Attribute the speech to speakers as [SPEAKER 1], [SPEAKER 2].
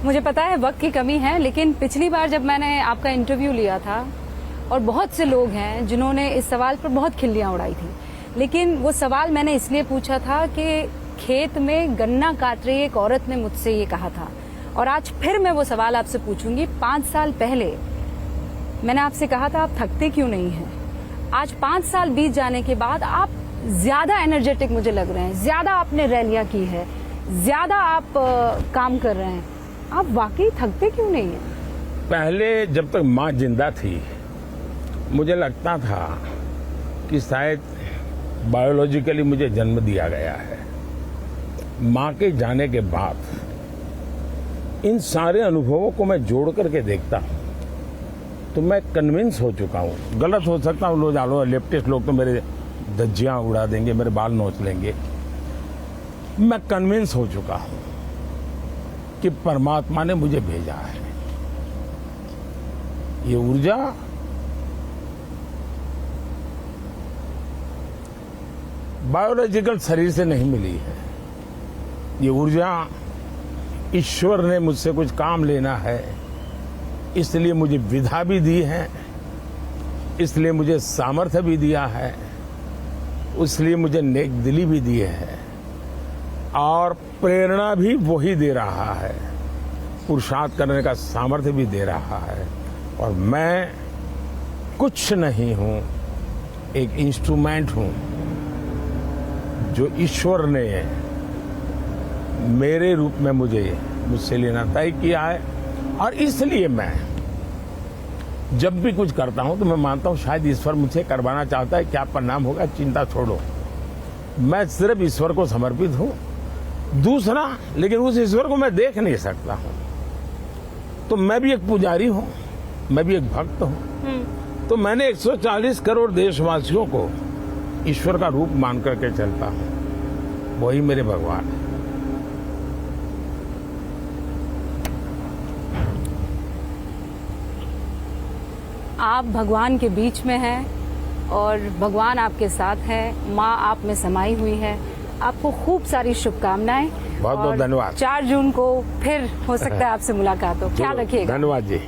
[SPEAKER 1] मुझे पता है वक्त की कमी है, लेकिन पिछली बार जब मैंने आपका इंटरव्यू लिया था और बहुत से लोग हैं जिन्होंने इस सवाल पर बहुत खिल्लियां उड़ाई थी, लेकिन वो सवाल मैंने इसलिए पूछा था कि खेत में गन्ना काट रही एक औरत ने मुझसे ये कहा था, और आज फिर मैं वो सवाल आपसे पूछूंगी। 5 साल पहले मैंने आपसे कहा था आप थकते क्यों नहीं हैं। आज 5 साल बीत जाने के बाद आप ज्यादा एनर्जेटिक मुझे लग रहे हैं, ज्यादा आपने रैलियां की है, ज्यादा आप काम कर रहे हैं। आप वाकई थकते क्यों नहीं हैं?
[SPEAKER 2] पहले जब तक माँ जिंदा थी मुझे लगता था कि शायद बायोलॉजिकली मुझे जन्म दिया गया है। माँ के जाने के बाद इन सारे अनुभवों को मैं जोड़ करके देखता हूँ तो मैं कन्विंस हो चुका हूँ। गलत हो सकता हूँ, लोग लेफ्टिस्ट लोग तो मेरे धज्जियाँ उड़ा देंगे, मेरे बाल नोच लेंगे। मैं कन्विंस हो चुका हूँ कि परमात्मा ने मुझे भेजा है। ये ऊर्जा बायोलॉजिकल शरीर से नहीं मिली है। ये ऊर्जा ईश्वर ने मुझसे कुछ काम लेना है, इसलिए मुझे विधा भी दी है, इसलिए मुझे सामर्थ्य भी दिया है, इसलिए मुझे नेक दिली भी दी है, और प्रेरणा भी वही दे रहा है, पुरुषार्थ करने का सामर्थ्य भी दे रहा है। और मैं कुछ नहीं हूं, एक इंस्ट्रूमेंट हूं जो ईश्वर ने मेरे रूप में मुझसे लेना तय किया है। और इसलिए मैं जब भी कुछ करता हूं तो मैं मानता हूं शायद ईश्वर मुझसे करवाना चाहता है। क्या परिणाम होगा चिंता छोड़ो, मैं सिर्फ ईश्वर को समर्पित हूं। दूसरा, लेकिन उस ईश्वर को मैं देख नहीं सकता हूं, तो मैं भी एक पुजारी हूं, मैं भी एक भक्त हूं। तो मैंने 140 करोड़ देशवासियों को ईश्वर का रूप मान करके चलता हूं, वही मेरे भगवान है।
[SPEAKER 1] आप भगवान के बीच में हैं और भगवान आपके साथ है, माँ आप में समाई हुई है। आपको खूब सारी शुभकामनाएं।
[SPEAKER 2] बहुत बहुत धन्यवाद।
[SPEAKER 1] 4 जून को फिर हो सकता है आपसे मुलाकात हो। ख्याल रखिएगा।
[SPEAKER 2] धन्यवाद जी।